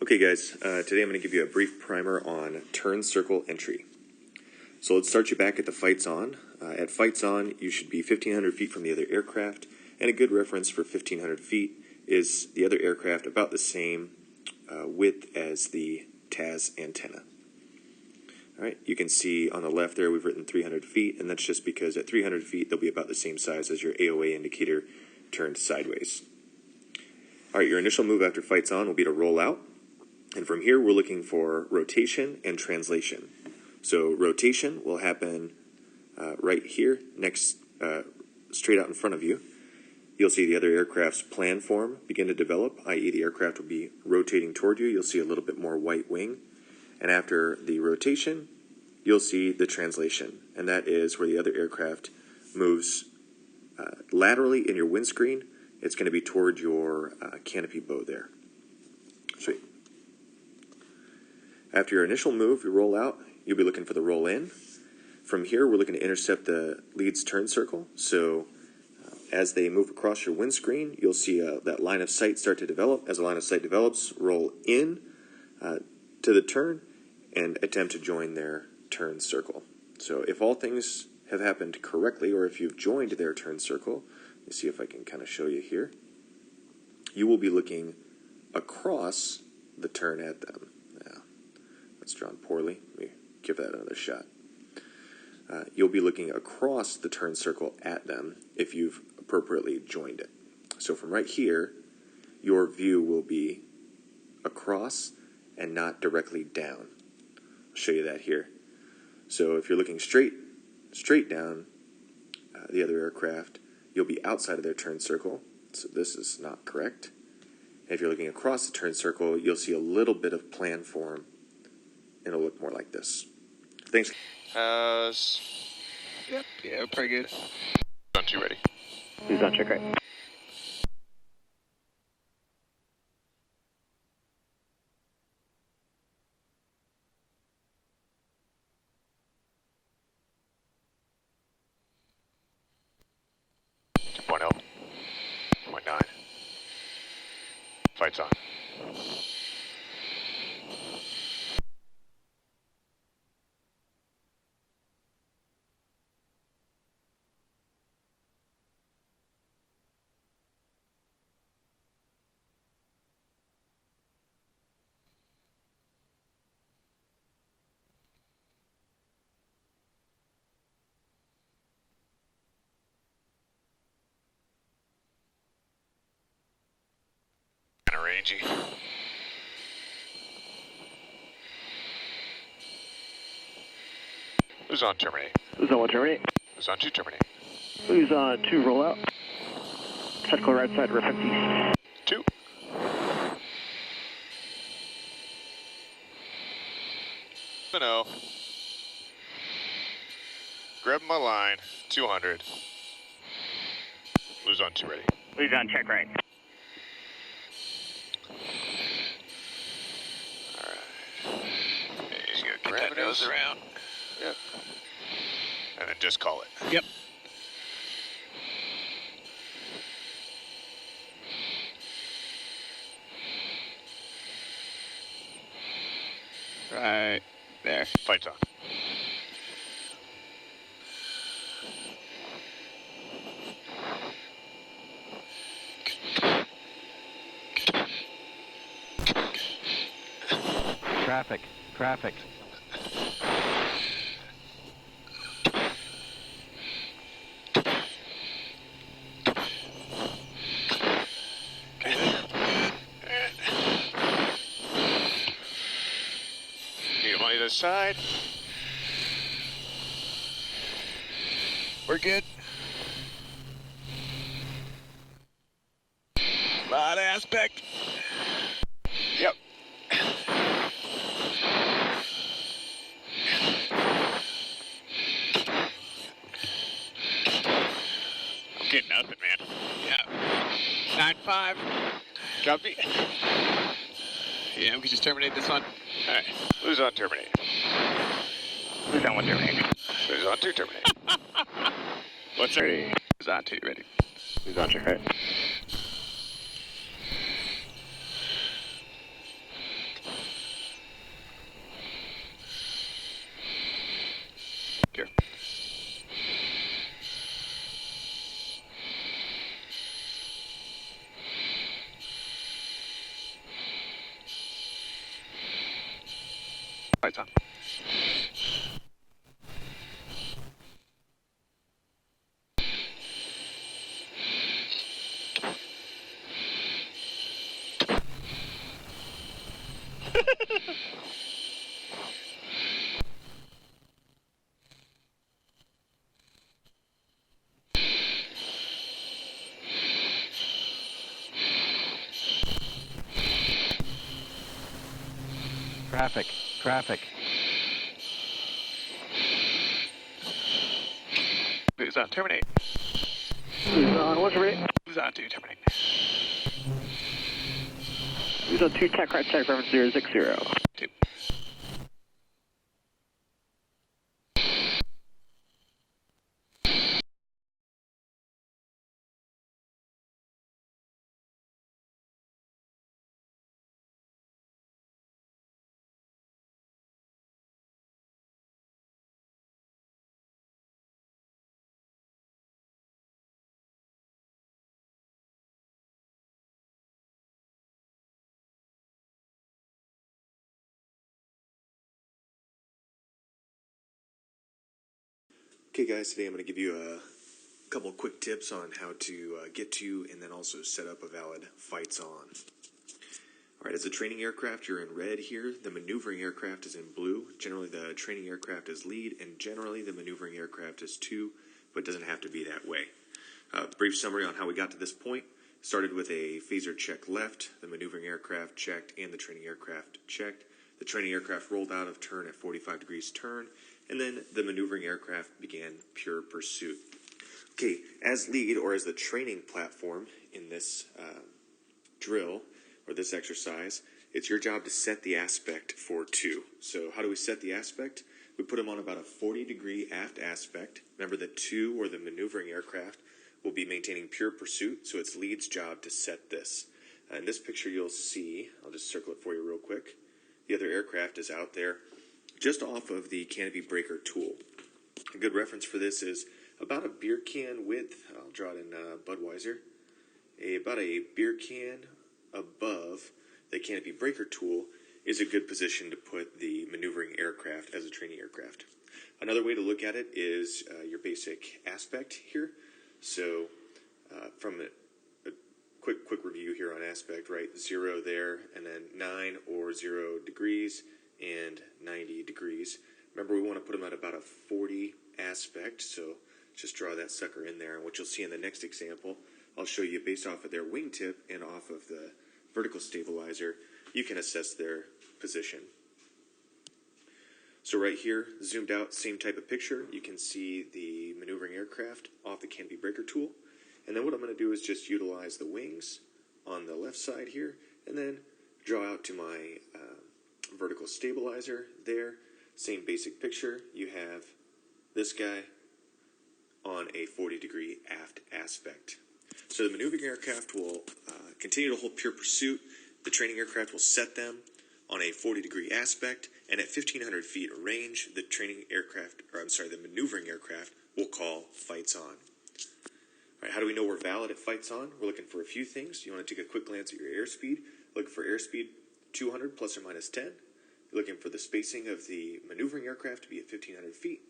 Okay guys, today I'm going to give you a brief primer on turn circle entry. So let's start you back at the fights on. At fights on, you should be 1,500 feet from the other aircraft, and a good reference for 1,500 feet is the other aircraft about the same width as the TAS antenna. Alright, you can see on the left there we've written 300 feet, and that's just because at 300 feet they'll be about the same size as your AOA indicator turned sideways. Alright, your initial move after fights on will be to roll out. And from here, we're looking for rotation and translation. So rotation will happen right here, next, straight out in front of you. You'll see the other aircraft's plan form begin to develop, i.e. the aircraft will be rotating toward you. You'll see a little bit more white wing. And after the rotation, you'll see the translation. And that is where the other aircraft moves laterally in your windscreen. It's going to be toward your canopy bow there. Sweet. After your initial move, you roll out, you'll be looking for the roll in. From here, we're looking to intercept the lead's turn circle. So as they move across your windscreen, you'll see that line of sight start to develop. As the line of sight develops, roll in to the turn and attempt to join their turn circle. So if all things have happened correctly, or if you've joined their turn circle, let me see if I can kind of show you here. You will be looking across the turn at them. It's drawn poorly. Let me give that another shot. You'll be looking across the turn circle at them if you've appropriately joined it. So from right here, your view will be across and not directly down. I'll show you that here. So if you're looking straight down the other aircraft, you'll be outside of their turn circle. So this is not correct. And if you're looking across the turn circle, you'll see a little bit of plan form. It'll look more like this. Thanks. Yep, yeah, pretty good. On 2 ready. Who's on check right? Point 9. Fights on. Kind of rangy. Who's on terminate? Who's on 1 terminate? Who's on 2 terminate? Who's on 2 rollout? Tactical right side, reflect east. 2. No. Grab my line. 200. Who's on 2 ready? Who's on check right? He's gonna grab that nose around. Yep. And then just call it. Yep. Right there. Fights on. Traffic. Need him on either side. We're good. Light aspect. Yep. I'm getting nothing, man. Yeah. 9-5. Copy. Yeah, we can just terminate this one. Alright. Who's on terminate? Who's on 1 terminate? Who's on 2 terminate? What's ready? Who's on 2 ready? Who's on check right? Lights on. Traffic. Traffic. Luzon, terminate. Luzon 1 terminate. Luzon 2, terminate. Luzon 2 tack right side reference 060. 2. Okay, guys, today I'm going to give you a couple quick tips on how to get to and then also set up a valid fights on. All right, as a training aircraft, you're in red here. The maneuvering aircraft is in blue. Generally, the training aircraft is lead, and generally, the maneuvering aircraft is 2, but it doesn't have to be that way. Brief summary on how we got to this point. Started with a phaser check left, the maneuvering aircraft checked, and the training aircraft checked. The training aircraft rolled out of turn at 45 degrees turn, and then the maneuvering aircraft began pure pursuit. Okay, as lead or as the training platform in this drill or this exercise, it's your job to set the aspect for 2. So how do we set the aspect? We put them on about a 40-degree aft aspect. Remember that 2 or the maneuvering aircraft will be maintaining pure pursuit, so it's lead's job to set this. In this picture you'll see, I'll just circle it for you real quick, the other aircraft is out there just off of the canopy breaker tool. A good reference for this is about a beer can width, I'll draw it in Budweiser, about a beer can above the canopy breaker tool is a good position to put the maneuvering aircraft as a training aircraft. Another way to look at it is your basic aspect here. So from a quick review here on aspect, right? 0 there, and then 9 or 0 degrees and 90 degrees. Remember, we want to put them at about a 40 aspect, so just draw that sucker in there. And what you'll see in the next example, I'll show you based off of their wingtip and off of the vertical stabilizer, you can assess their position. So right here, zoomed out, same type of picture. You can see the maneuvering aircraft off the canopy breaker tool. And then what I'm going to do is just utilize the wings on the left side here, and then draw out to my vertical stabilizer there. Same basic picture. You have this guy on a 40-degree aft aspect. So the maneuvering aircraft will continue to hold pure pursuit. The training aircraft will set them on a 40-degree aspect, and at 1,500 feet range, the maneuvering aircraft will call fights on. All right, how do we know we're valid at fights on? We're looking for a few things. You want to take a quick glance at your airspeed. Looking for airspeed 200 plus or minus 10. You're looking for the spacing of the maneuvering aircraft to be at 1,500 feet.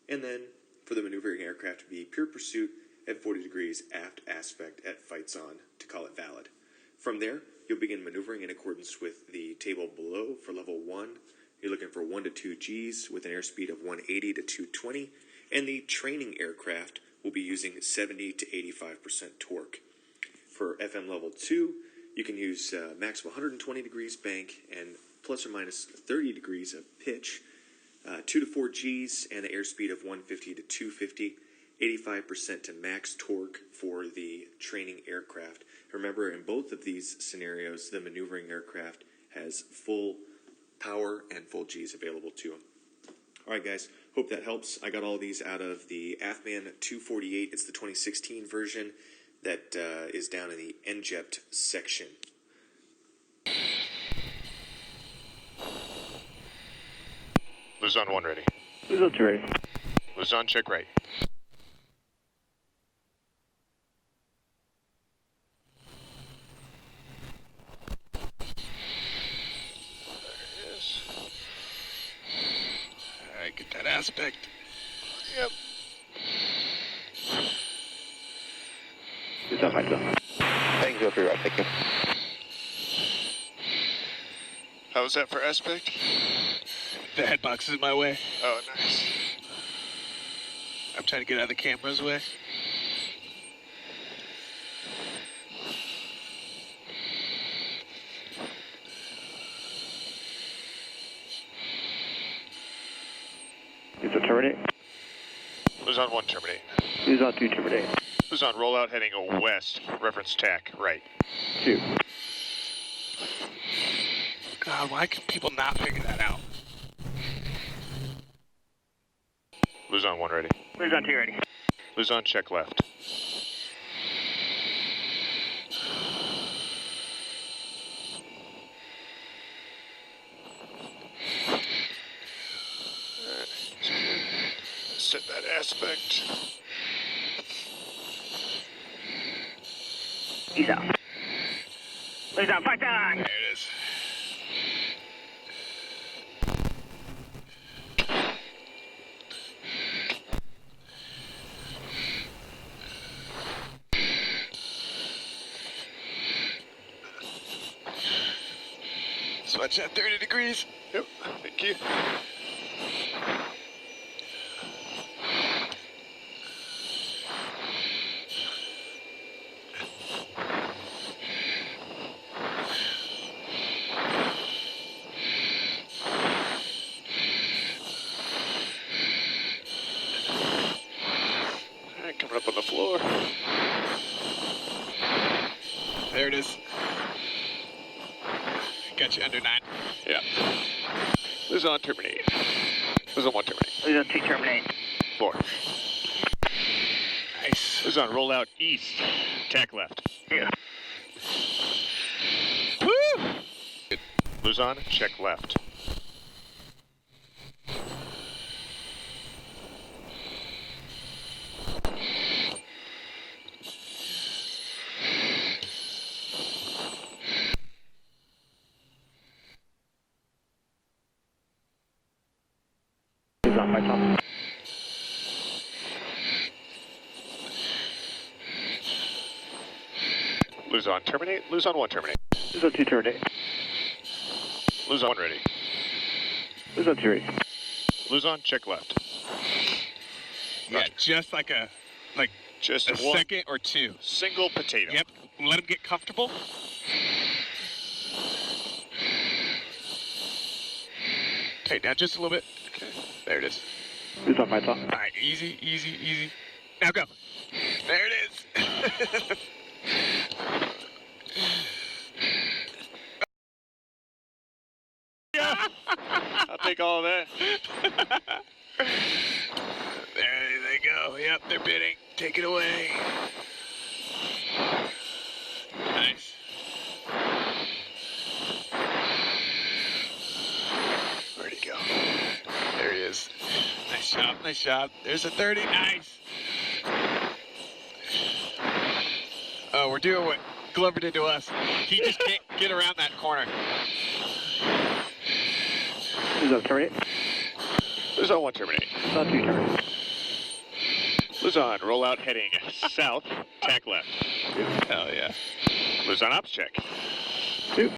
And then for the maneuvering aircraft to be pure pursuit at 40 degrees aft aspect at fights on to call it valid. From there, you'll begin maneuvering in accordance with the table below for level 1. You're looking for 1 to 2 Gs with an airspeed of 180 to 220. And the training aircraft will be using 70 to 85% torque. For FM level 2, you can use max of 120 degrees bank and plus or minus 30 degrees of pitch, 2 to 4 Gs and an airspeed of 150 to 250, 85% to max torque for the training aircraft. Remember, in both of these scenarios, the maneuvering aircraft has full power and full Gs available to them. All right, guys, hope that helps. I got all these out of the AFMAN 248. It's the 2016 version that is down in the NGEPT section. Luzon 1 ready. Luzon 2 ready. Luzon check right. There it is. aspect. Yep. Lose on 50. Thank you, right, thank you. How was that for aspect? The headbox is in my way. Oh, nice. I'm trying to get out of the camera's way. Lose on terminate. Luzon 1, terminate. Lose on 2, terminate. Luzon, rollout heading west. Reference TAC, right. 2. God, why can people not figure that out? Luzon 1, ready. Lose on 2, ready. Luzon, check left. Set that aspect. Ease out. Lose on 5 times. There it is. Switch at 30 degrees. Yep, thank you. All right, coming up on the floor. There it is. Got you under 9. Yeah. Luzon, terminate. Luzon 1, terminate. Lose on 2, terminate. 4. Nice. Luzon, roll out east. TAC left. 2. Woo! Luzon, check left. Lose on 5 top. Luzon, terminate. Luzon 1, terminate. Lose on 2, terminate. Luzon 1, ready. Lose on 2, ready. Luzon, check left. Yeah, just like a Just a one second or two. single potato. Yep. Let him get comfortable. Okay, down just a little bit. Okay, there it is. Lose on 5 top. All right, easy, easy, easy. Now go. There it is. I'll take all of that. There they go. Yep, they're bidding. Take it away. Nice. Where'd he go? There he is. Nice job, nice job. There's a 30. Nice. Oh, we're doing what Glover did to us. He just can't get around that corner. Lose on terminate. Luzon 1, terminate. Lose on 2, terminate. Luzon, roll out heading south. TAC left. Hell yeah. Luzon, ops check. 2.